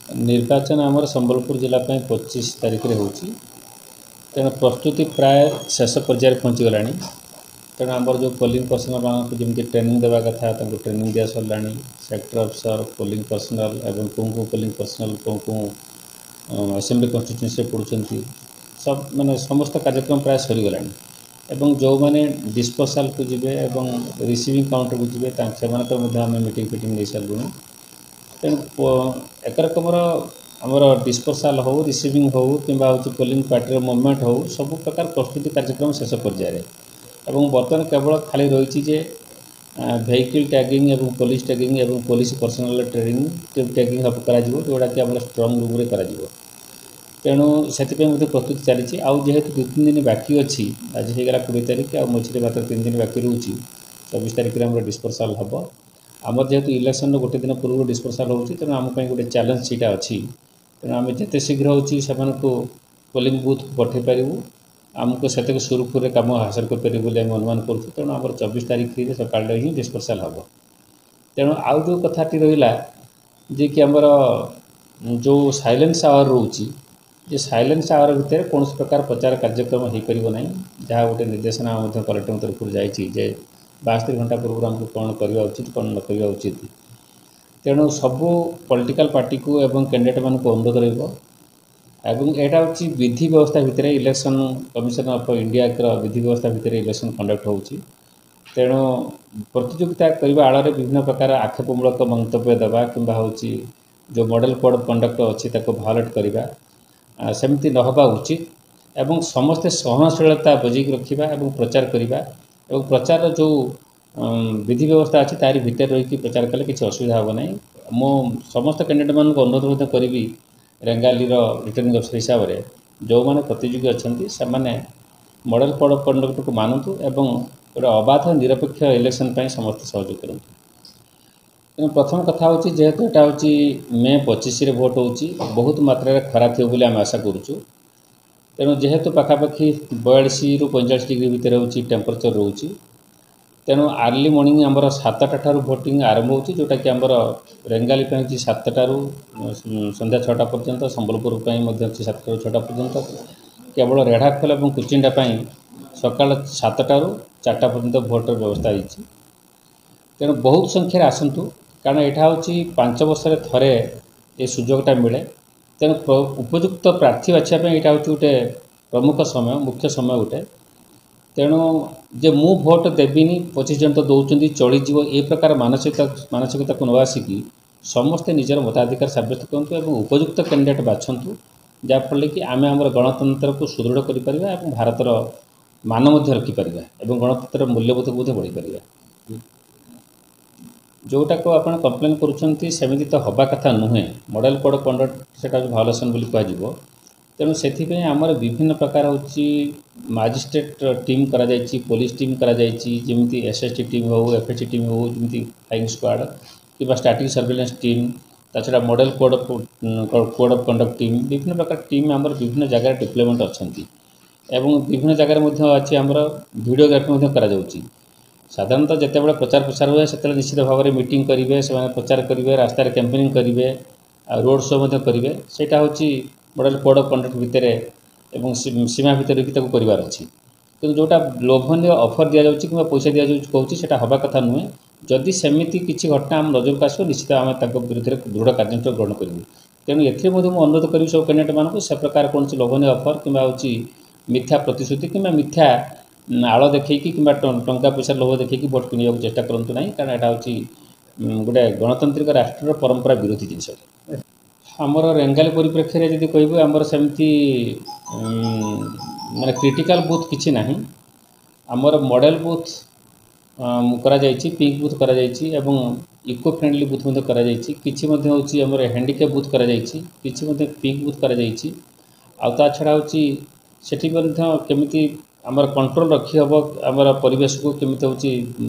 निर्वाचन आमर संबलपुर जिला 25 तारिख रे होची तेना प्रस्तुति प्राय शेष पर्यायर पहुँची गलानी। तेणु आमर जो पोलिंग पर्सनल मान को जमी ट्रेनिंग देवा कथा ट्रेनिंग दिया सरला। सेक्टर अफिसर पोलिंग पर्सनल एवं कौ पोलिंग पर्सनल कौ असेंबली कन्स्टिट्यूएंसी पढ़ुं सब माने समस्त कार्यक्रम प्राय सरीगला। एवं जो मैंने डिस्पोसाल को जी रिसीविंग काउंटर को जी से मीटिंग फिटिंग नहीं सारूँ। तेणु एक रकम आमर डिस्पोसाल हो रिसीविंग हो कि पोलिंग पार्टी मूवमेंट हो सब प्रकार प्रस्तुति कार्यक्रम शेष पर्यायर। एवं बर्तमान केवल खाली रही जे वेहिकल टैगिंग एवं पुलिस टैगिंग एवं पुलिस पर्सनल ट्रेनिंग टैगिंग करा जोड़ा कि आम स्ट्रंग रूम रे करा। तेणु से प्रस्तुति चली आउ जेहेतु 2-3 दिन बाकी अच्छी आज होगा 20 तारिख आ मझे मात्र 3 दिन बाकी रोचे 24 तारिख में डिस्पोसाल हम। आमर जेहेतु इलेक्शन गोटे दिन पूर्व डिस्पोसाल होती तेणु आम गोटे चैलेंज सीटा अच्छी। तेणु आम जिते शीघ्र होची से पोलिंग बूथ पठे पारू आमको से सुरुखुरे कम हासिल कर अनुमान करूँ। तेणु आम 24 तारिख सका ही डिस्पोसाल हम। तेणु आउ जो कथाटी रहा जे कि आमर जो साइलेंस आवर रोची जे साइलेंस आवर भितर कौन प्रकार प्रचार कार्यक्रम हो पार ना जहाँ गोटे निर्देशना कलेक्टर तरफ जाए 72 घंटा पूर्व आमको कौन करवा उचित कौन न करवा उचित। तेणु सबू पॉलिटिकल पार्टी को एवं कैंडिडेट मान को अनुरोध रही यहाँ हूँ विधि व्यवस्था भितर इलेक्शन कमिशन ऑफ इंडिया विधि व्यवस्था भितर इलेक्शन कंडक्ट होची। तेणु प्रतियोगिता करने आड़ विभिन्न प्रकार आक्षेपमूलक मंतव्य देवा कि जो मॉडल कोड ऑफ कंडक्ट अच्छी भायोलेट करवा सेमती नहबा उचित एवं समस्ते सहनशीलता बजैक रखा और प्रचार करवा और प्रचार जो विधि व्यवस्था अच्छी तारी भितर रही प्रचार कले किसी असुविधा हे ना। मो समस्त कैंडिडेट मान अनुरोध करी रेंगाली रिटर्निंग अफिसर हिसाब से जो मैंने प्रतियोगी अच्छा से मॉडल कोड ऑफ कंडक्ट को मानतु एवं गोटे अबाध निरपेक्ष इलेक्शन समस्त सहयोग करूँ। तेणु प्रथम कथा हूँ जेहेतु यहाँ हूँ मे 25 भोट हो बहुत मात्रा खरा थी बोली आम आशा करूँ। तेणु जेहेतु पखापाखि 42 ରୁ 45 डिग्री भितर हूँ टेम्परेचर रोचे। तेणु आर्ली मॉर्निंग आमर 7टा ठारू भोटिंग आरंभ हो जोटा कि आमर रेंगाली 7टा ରୁ संध्या 6टा पर्यंत संबलपुर 7टा ରୁ 6टा पर्यंत केवल रेढ़ाखोल और कुचिंडा सकाल 7टा ରୁ 4टा पर्यंत भोटर व्यवस्था होती। तेणु बहुत संख्यार आसतु कारण यहाँ हूँ 5 वर्ष थे ये सुजोगटा मिले। तेणु उपयुक्त प्रार्थी बाछा यहाँ हूँ गोटे प्रमुख समय मुख्य समय गोटे। तेणु जे मु भोट देविनी 25 जन तो दौरान चलीजो ये प्रकार मानसिकता को न आसिकी समस्ते निजर मताधिकार सब्यस्त करूँ और उपयुक्त कैंडिडेट बाछंतु जहाँफल कि आम आम गणतंत्र को सुदृढ़ कर भारतर मान रखिपर और गणतंत्र मूल्यबोध को बढ़ी पार। जोटा को आप कंप्लेन करमती तो हवा कथा नुहे मॉडल कोड कंडक्ट से भायोलेसन बोली कह। तेणु से आमर विभिन्न प्रकार हूँ मजिस्ट्रेट टीम करा पुलिस टीम जमी एसएसटी टीम हो एफएसटी टीम हो जमी फ्लाइंग स्क्वाड कि स्टैटिक सर्वेलेंस टीम ताछड़ा model code of conduct team विभिन्न प्रकार टीम आमर विभिन्न जगह डिप्लॉयमेंट अच्छा एवं विभिन्न जगह अच्छी आमर वीडियोग्राफी करा साधारणतः जिते बड़े प्रचार प्रसार हुए से निश्चित भाव में मीटिंग करेंगे से प्रचार करेंगे रास्ता कैंपेनिंग करेंगे रोड शो करेंगे सेटा हूँ मॉडल कोड ऑफ कंडक्ट भितर एवं सीमा भितर करार अच्छी। कि जोटा लोभनीय ऑफर दि जाऊँगी कि पैसा दि जाऊँगी कहूँ से हवा कथा नुहे जदि सेमती किसी घटना आम नजर को आसो निश्चित आम विरुद्ध दृढ़ कार्यानुष्ठान ग्रहण करूँ। तेणु एथि अनुरोध करी सब कैंडिडेट मानक से प्रकार कौन लोभनीय ऑफर कि मिथ्या प्रतिश्रुति कि मिथ्या आड़ देखी कि टंका पैसा लोभ देखी भोट किणा चेष्टा करूँ ना कारण यहाँ हूँ गोटे गणतांत्रिक राष्ट्र परंपरा विरोधी जिनस। आमर रेंगाली परिप्रेक्षी में जब कह आमर सेमती माने क्रिटिकल बूथ किसी ना आमर मॉडल बूथ करा पिंक बूथ करा इको फ्रेंडली बूथ करा कि आमर हैंडिकैप बूथ करा कि पिंक बूथ करा छड़ा हूँ सेठी केमिति आमर कंट्रोल रखी हम आमर परिवेश को केमी हूँ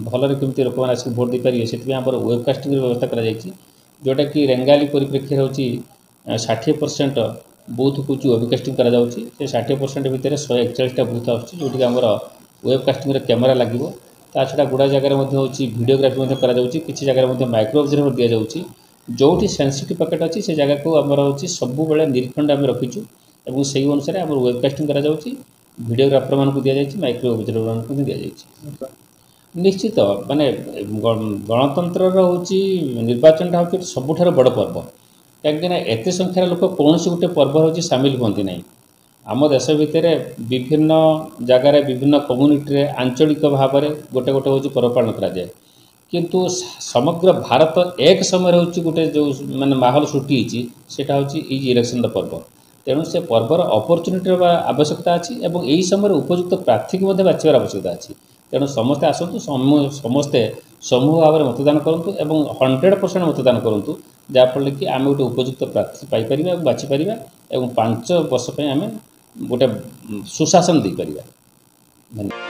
भलरे केमी लोक मैंने आसिक भोट दे पारे से आमर वेबकास्टिंग व्यवस्था करा जोटा कि रेंगाली परिप्रेक्षी हूँ 60% बूथ को वेबकास्टिंग करा 60% भितर 141टा बूथ आसोटी आमर वेबकास्टिंग कैमेरा लगे छड़ा गुड़ा जगह हूँ वीडियोग्राफी करा किसी जगह माइक्रो ऑब्जर्वर दि जाऊँगी जोठी सेंसिटिव पॉकेट अच्छी से जगह को आमर हूँ सब बेले निरीक्षण आम रखीचु और से अनुसार आम वेबकास्टिंग करा वीडियोग्राफर मान दि जाए माइक्रो ऑब्जर्वर मान दि जाए निश्चित माने गणतंत्र हूँ निर्वाचन हूँ सबुठार बड़ पर्व कहीं एत संख्यार लोक कौन गोटे पर्व हूँ सामिल होती ना आम देश भितर विभिन्न जगार विभिन्न कम्युनिटी आंचलिक भाव में गोटे गोटे हूँ पर्व पालन कराए किंतु समग्र भारत एक समय हूँ गोटे जो माने माहौल सृष्टि होता हूँ इलेक्शन पर्व तेणु से पर्वर अपरच्युनिटी आवश्यकता अच्छी और यही समय उपयुक्त प्रार्थी को बाछार आवश्यकता अच्छी तेणु समस्ते आसतु समस्ते समूह भाव में मतदान करूँ और 100% मतदान करूँ जहाँफल कि आम गोटे उपयुक्त प्रार्थी पाइपर और बाछिपर और 5 वर्ष आम गोटे सुशासन दे पार। धन्यवाद।